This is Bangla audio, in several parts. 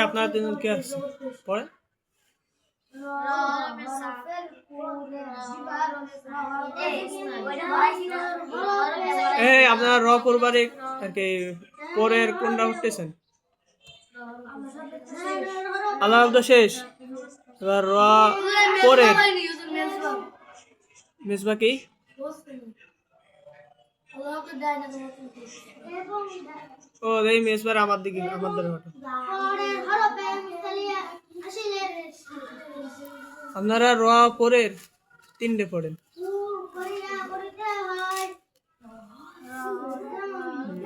আপনার তিনজন কে আসছে পড়ে? আপনারা র করবার আর কি পরের কোনটা উঠতেছেন? আল্লাহ শেষ। এবার র পরের মিসবা কি? ও এই মেসবার আমার দিকে আমাদের আপনারা র পরের তিনটে পড়েন।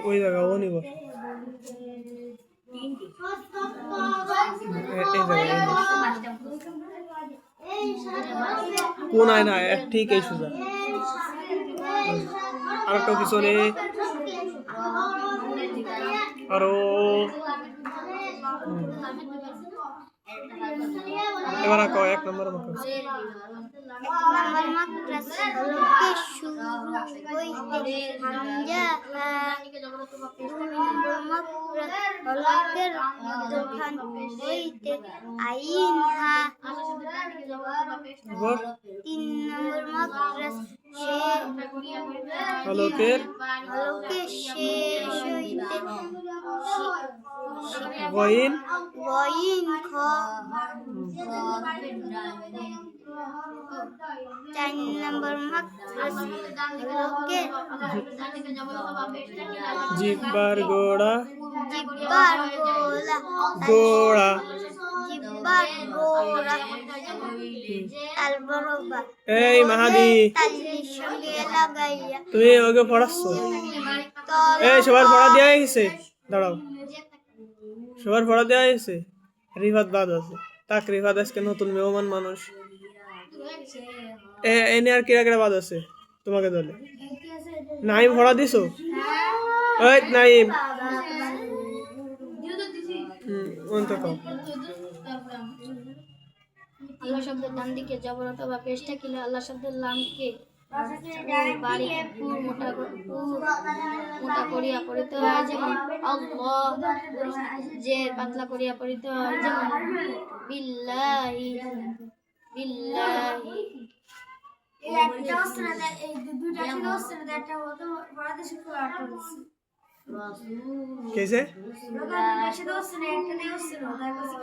ওই জায়গা ও নিব কোন আয় না ঠিক এই সোজা আর একটা পিছনে আরো এবার এক নম্বর হলকের গইন খ 4 নম্বর মাকরাস হলকের জিব্বার গোড়া এই মাহাদি তুমি ওকে পড়াচ্ছ? এই সবার পড়া দেওয়া গেছে? দাঁড়াও, সবার পড়া দেওয়া গেছে? রিফাত বাদ আছে। তাক রিফাত আজকে নতুন মেহমান মানুষ। এনে আর কিরা কিরা বাদ আছে তোমাকে দলে? নাইম পড়া দিছো? ওই নাইম আল্লাহ শব্দের ডান দিকে জবর অথবা পেশ থাকিলে আল্লাহ শব্দের লামকে বাড়ি মোটা করিয়া পড়িতে হয়, যেমন আল্লাহ। যে পাতলা করিয়া পড়িতে হয়, যেমন বিল্লাহি। कैसे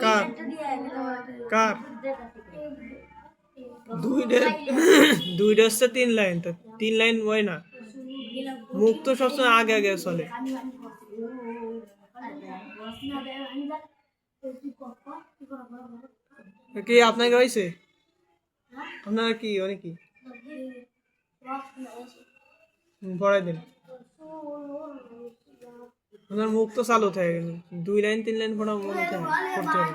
कार कार দুইটা হচ্ছে 3 লাইন, তো 3 লাইন হয় না, মুখ তো সবসময় আগে আগে চলে। কি আপনাকে হয়েছে? আপনারা কি অনেক কি পড়াই দিন, আপনার মুখ তো চালু থাকে, 2 লাইন 3 লাইন পড়া মনে থাকে পড়তে হবে।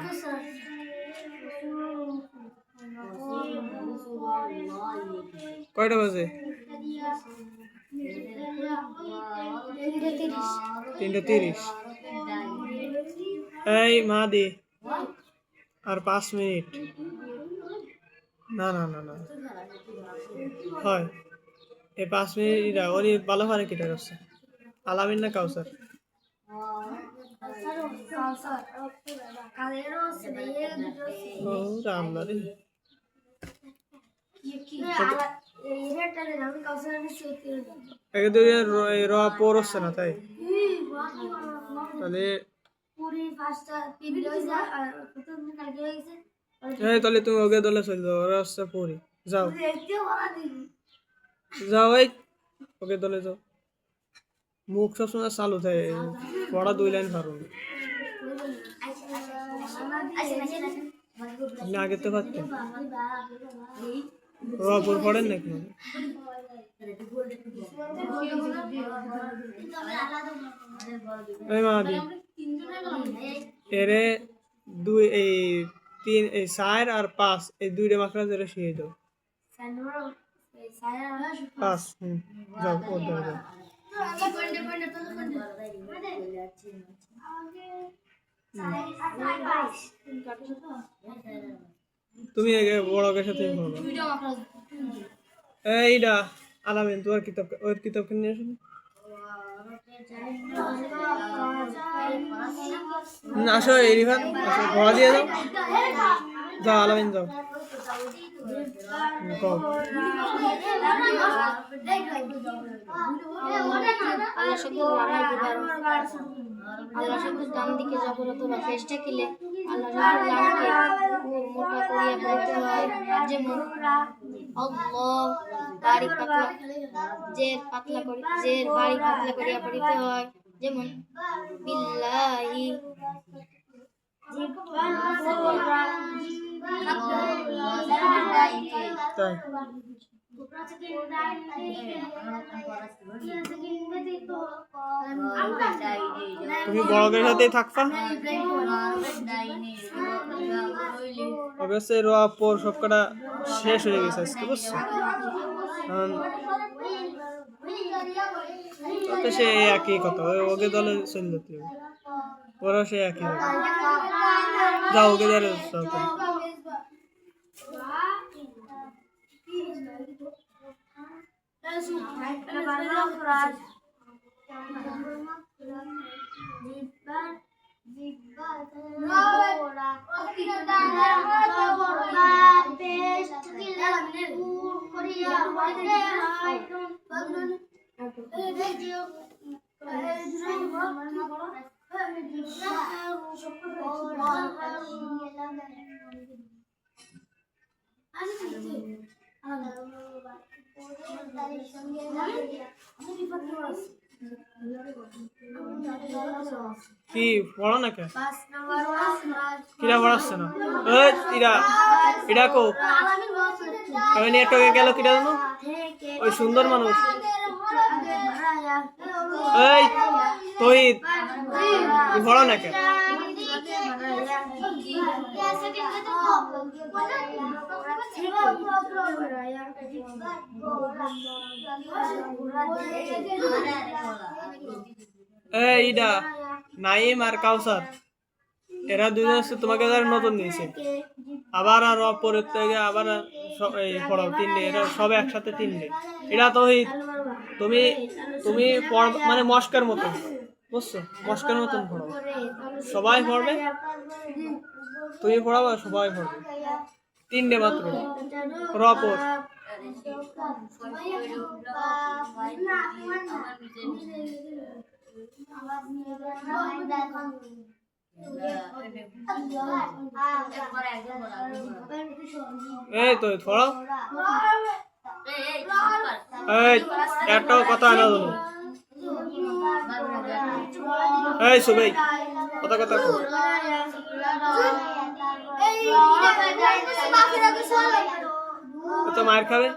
কয়টা বাজে? 3:30। এই মাদি আর 5 মিনিট। না না না না হয় এই 5 মিনিট ওরই ভালো পারে কিটা করছে আলামিন না কাউসার? ও রামলা রে। একে তো র পর হচ্ছে না তাই তাহলে তাহলে তুমি ওকে দলে চলে যাও ওরা হচ্ছে পড়ি যাও যাও এই ওকে দলে যাও মুখ সবসময় চালু থাকে পড়া 2 লাইন পারো না আগে তো পারতেন রপর পড়েন নাকি এই মাদি এরে 2 এই 3 এই 4 আর 5 এই দুইটা মাত্রা ধরে শিখিয়ে দাও 5 যাও ও দাও যাও তুমি আগে বড়কের সাথে পড়ো এইটা আলামিন তোমার কিতাব ওর কিতাব কিনে নিয়ে আসো না আসো রিফাত আসো পড়া দিয়ে দাও যাও আলামিন যাও কও আল্লাহ শুকর রানা দিবার আল্লাহ শুকর ডান দিকে জবরত বা চেষ্টা কিলে আল্লাহ শুকর লামকে মোটা করিয়া বলতে হয় যেমন আল্লাহ বাড়ি পাতলা জের বাড়ি পাতলা করিয়া পড়িতে হয় যেমন বিল্লাহি তাই তুমি বড়দের সাথেই থাকবা অবশ্যই রোয়া পর সবকটা শেষ হয়ে গেছে আজকে বুঝছো তো সে একই কথা ওকে দলে চলে যেতে ওরা সে একই যাও ওকে দলে চলতে কি পড়ো না কে কিরা পড়াচ্ছে না ইরা কো আমি নেটওয়ার্কে গেল কিরা জানো ওই সুন্দর মানুষ এই তুই পড়ো না কে এইটা নাইম আর কাউসার এরা দুজন তোমাকে নতুন নিয়েছে আবার আর অপরের থেকে আবার পড়াও 3 এরা সব একসাথে 3 এটা তো তুমি তুমি মানে মস্কার মতো বুঝছো মস্কার মতন পড়াও সবাই পড়বে তুমি পড়াবা সবাই পড়বে 3 মাত্র রপর এই তো থোড়া এই একটা কথা না জানো এই সুবাই কথা কথা তো মার খাবে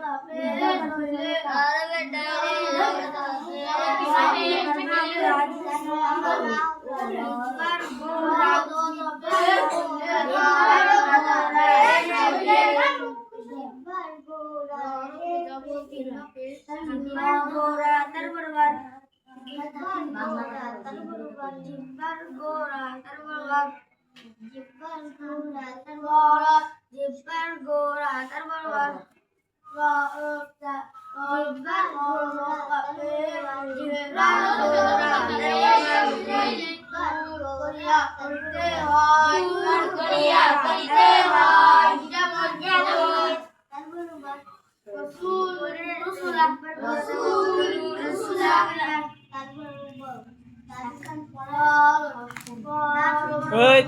এই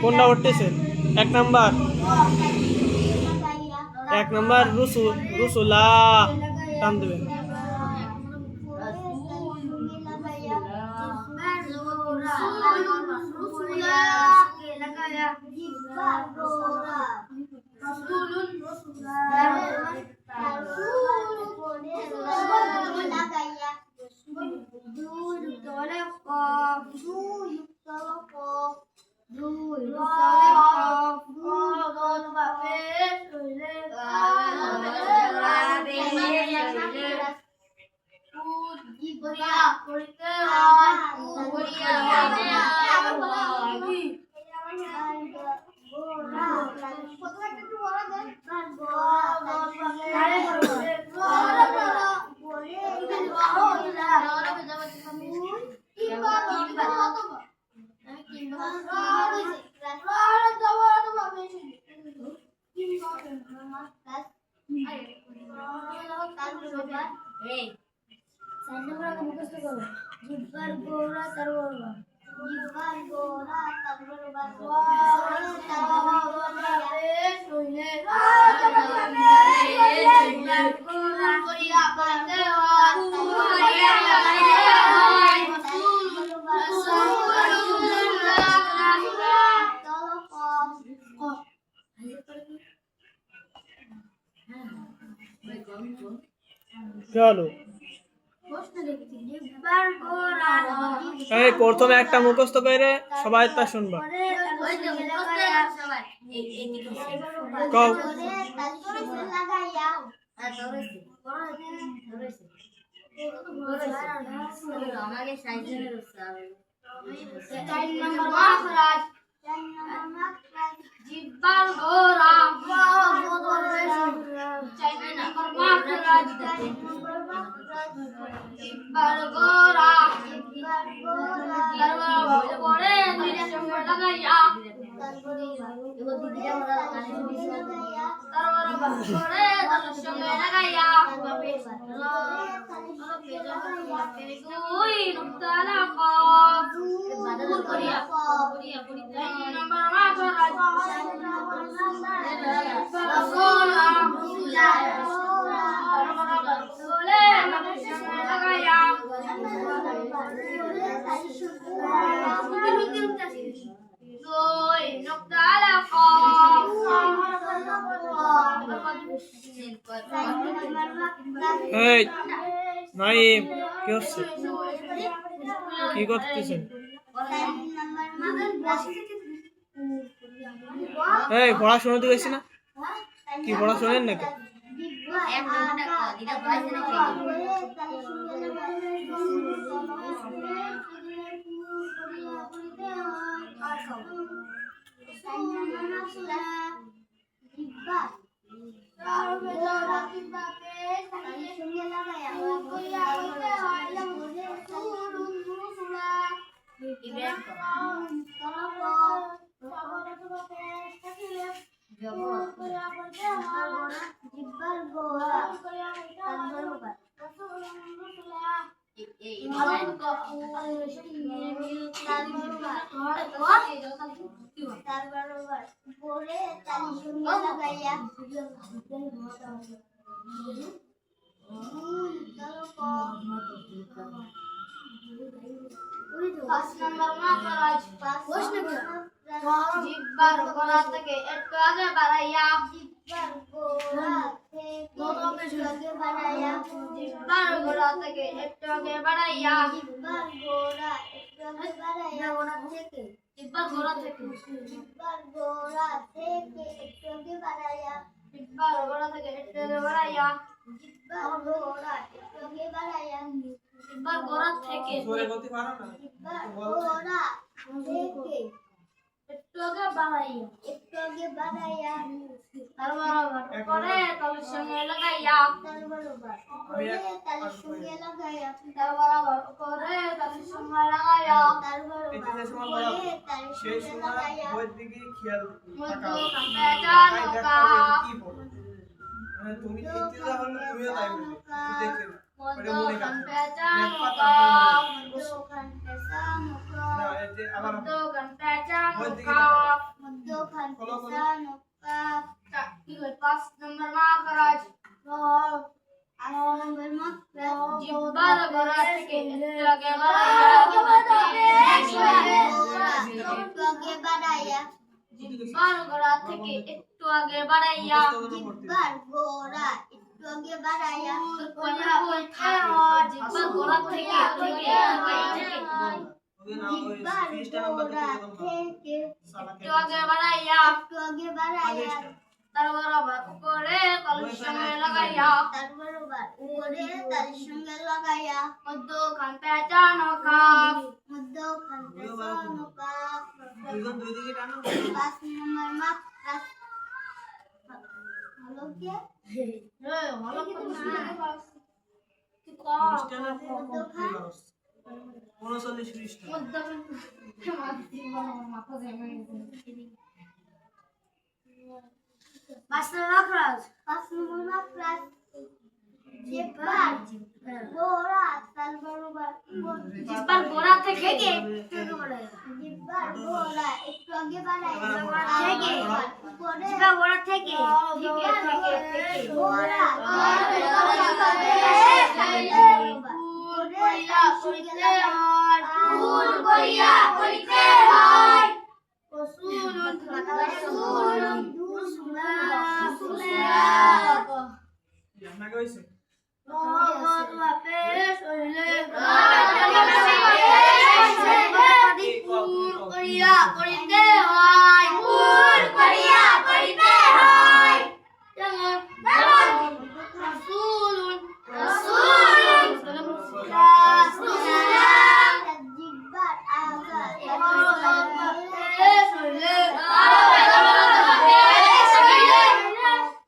কোনটা উঠতেছে? 1 নাম্বার, 1 নাম্বার রসুল, রসুলা টান দেবেন। জিব্বার গোরা তারবরবা, জিব্বার গোরা তারবরবা, চলো এই প্রথমে একটা মুখস্থ করে সবাই তা শুনবা। কও জিব্বার গোরা জিব্বার গোরা পরে দুইটা সঙ্গে লাগাইয়া পরে তার সঙ্গে লাগাইয়া দুই নুক্তা লাগাব করিয়া নাম্বার মাখরাজ গোরা বলে লাগাইয়া দুই নুক্তা লাগাব এই নাইম কি হচ্ছে? কি করতেছেন? এই পড়াশোনা তো গেছি না, কি পড়াশোনেন নাকি? জিব্বার গোরা থেকে একটু আগে বাড়াইয়া জিব্বার গোরা থেকে একটু আগে বাড়াইয়া জিব্বার গোরা থেকে একটু আগে বাড়াইয়া জিব্বার গোরা থেকে একটু আগে বাড়াইয়া তারপর পরে তার সঙ্গে লাগাইয়া তারপর পরে তার সঙ্গে লাগাইয়া সেই সময় ওই দিকে খেয়াল মধু কাঁটা জানো কা তুমিও তাই বলবে দেখে মধ্যখান পেঁচানো কাপ মধ্যখান পেঁচানো না কাপ এই যে আবার মধ্যখান পেঁচানো কাপ মধ্যখান পেঁচানো কাপ কি হয় 5 নম্বর মাখরাজ নম্বর মাখরাজ জিব্বার গোড়া থেকে একটু আগে বাড়াইয়া জিব্বার গোড়া থেকে একটু আগে বাড়াইয়া জিব্বার গোড়া একটু আগে বাড়াইয়া কোলা বলতে হয় জিব্বার গোড়া থেকে জিব্বার গোড়া থেকে একটু আগে বাড়াইয়া তার বরাবর উপরে তালুর সঙ্গে লাগাইয়া মধ্যখান পেঁচানো কাপ দুজন দুই দিকে টানো 5 নম্বর মাখরাজ হলো কি হলো কি খ্রিস্টান আছে 39 খ্রিস্টান মধ্যখান মাথা জমে গেছে 5 নম্বর মাখরাজ জিব্বার গোড়া থেকে জিব্বার গোড়া একটু আগে বাড়াইয়া জিব্বার গোড়া থেকে গোড়া ফুল করিয়া করিতে হয় রসুলুন আপনাকে হইছে করিতে হয় ফুল করিয়া করিতে হয় রাসূলুন জিব্বার আগা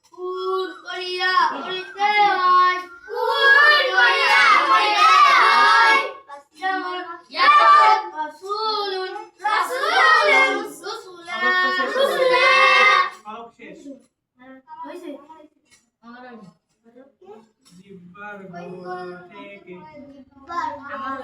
ফুল করিয়া করিতে হয় ফুল করিয়া করিতে হয় রাসূলুন আলোক শেষ হইছে জিব্বার গোড়া থেকে জিব্বার গোড়া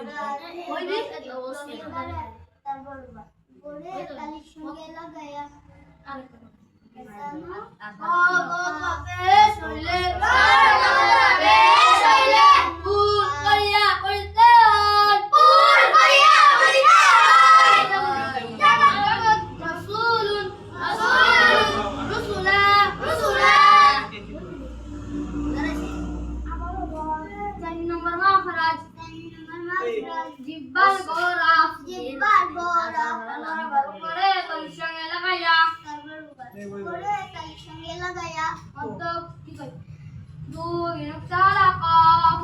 করে তোর সঙ্গে লাগাইয়া মধ্য কি কই দুই নুক্তালা কফ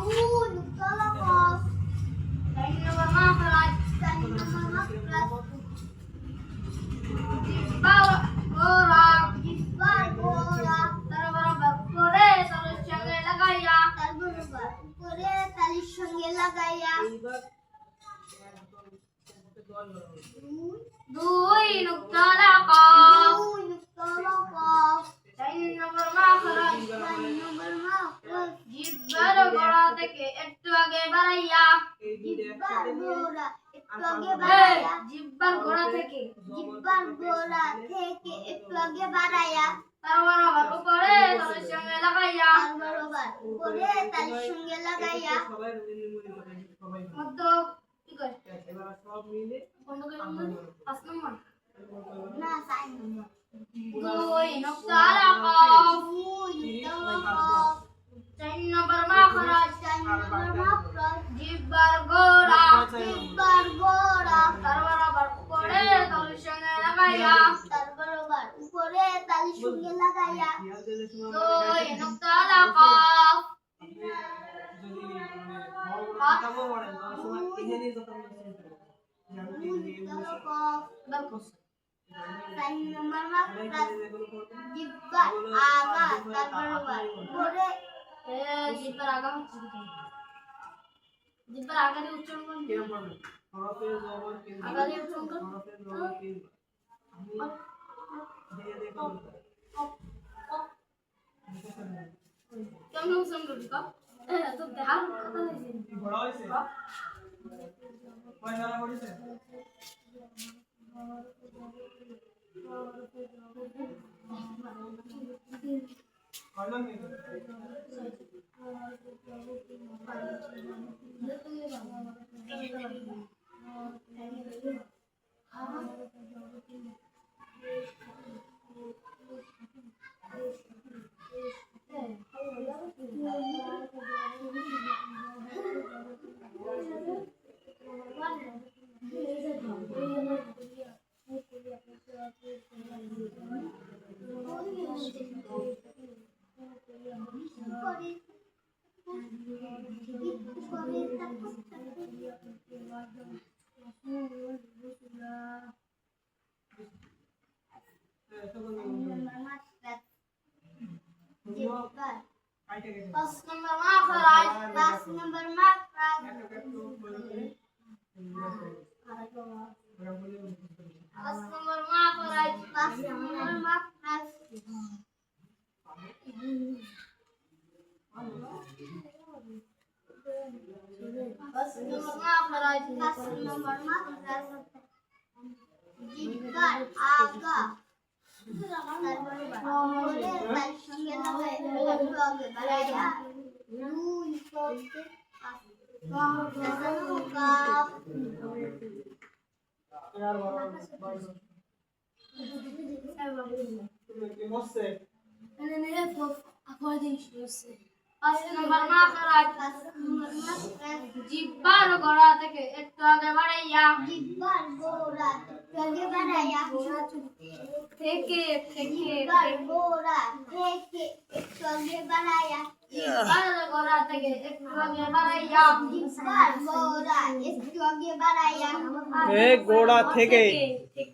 তিন নম্বর মাখরাজ জিব্বার গোড়া তার বরাবর করে তোর সঙ্গে লাগাইয়া দুই নুক্তালা কফ তিন নম্বর মাখরাজ জিব্বার গোড়া থেকে একটু আগে বাড়াইয়া জিব্বার গোড়া থেকে একটু আগে বাড়াইয়া তার বরাবর উপরে তালুর সঙ্গে লাগাইয়া মধ্য কি কয় এবার সব মিলে বন্ধ করে 5 নম্বর দুই নুক্তালা কফ তিন নম্বর মাখরাজ জিব্বার গোড়া তার বরাবর উপরে তালুর সঙ্গে লাগাইয়া দুই নুক্তালা কফ যদি কথা বলেন তাহলে সময় এখানে যত জিব্বার আগা হচ্ছে জিব্বার আগা দিয়ে উচ্চারণ করুন কিরকম পড়বেন হরফের জবর কে আগা দিয়ে উচ্চারণ করুন হরফের জবর কে আমি ধীরে ধীরে করব কেমন বড় হইছে কয় ধারা পড়িছে কয়জন নিয়ে Pas number makhraj, pas number makhraj. Pas number makhraj, pas number makhraj. Pas number makhraj, pas number makhraj. Jibbar aga. জিব্বার গোড়া থেকে একটু আগে বাড়াইয়া জিব্বার গোড়া থেকে বাড়াইয়া থেকে জিব্বার গোড়া থেকে একটু আগে বাড়াইয়া জিব্বার গোড়া থেকে একটু আগে বাড়াইয়া জিব্বার গোড়া একটু আগে বাড়াইয়া এ গোড়া থেকে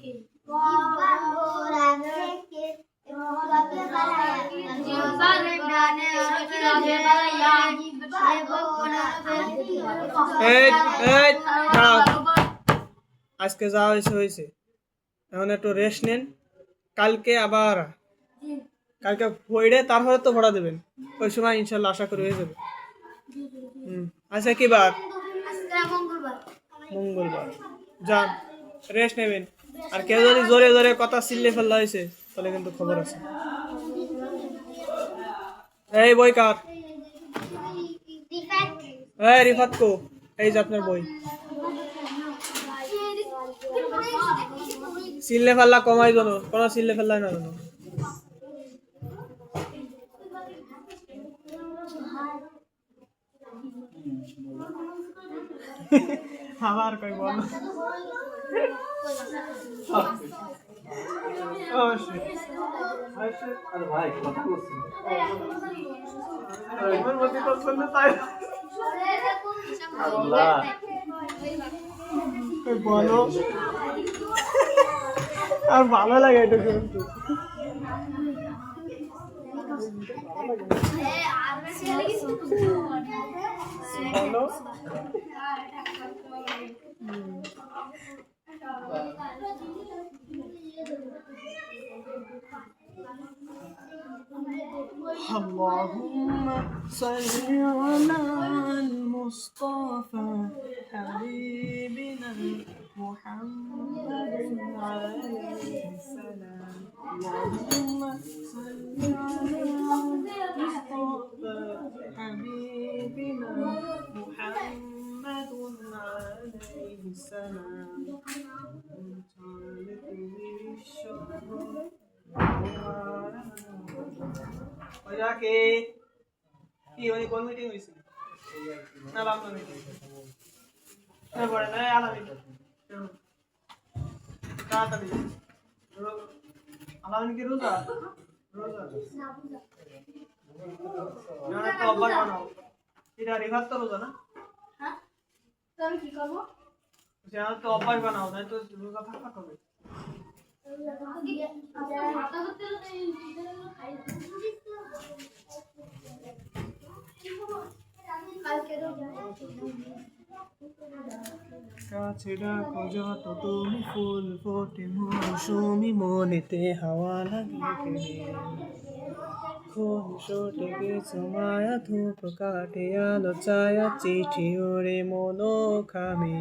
জিব্বার গোড়া থেকে একটু আগে বাড়াইয়া জিব্বার ডানে একটু আগে বাড়াইয়া জিব্বার গোড়া এই এই দাঁড়াও আজকে যা হয়েছে হয়েছে এখন একটু রেস্ট নেন কালকে পড়ে তারপরে তো পড়া দেবেন ওই সময় ইনশাল্লাহ আশা করি হয়ে যাবে আচ্ছা কি বার মঙ্গলবার যান রেস্ট নেবেন আর কেউ যদি জোরে জোরে কথা চিল্লে ফেলা হয়েছে তাহলে কিন্তু খবর আছে এই বই কার এই রিফাত কো এই যে আপনার বই চিল্লে ফেললা কমাই জানো কোনো চিল্লে ফেললাই না জানো আবার কই বল আরে ভাই কথা বলছি আমার মধ্যে তো শুনতে তাই আল্লাহ কই বলো আর ভালো লাগে এটা শুনতে বলো اللهم صل على المصطفى حبيبنا محمد عليه السلام اللهم صل على المصطفى حبيبنا محمد عليه السلام ওইটাকে কি ওই কোন মিটিং হইছে না বাংলা মিটিং না বড় না আলাদা তাড়াতাড়ি আলাদা কি রোজা রোজা না একটা অভ্যাস বানাও এটা রিভার তো রোজা না তো আমি কি করবো সেটা তো অভ্যাস বানাও তাই তো রোজা থাকা হবে কাছে ডাকো যত তুমি ফুল ফোটে মৌসুমি মনেতে হাওয়া লাগে এখন সটে কিছু মায়া ধূপ কাটে আলো ছায়া চিঠি ওরে মনো খামে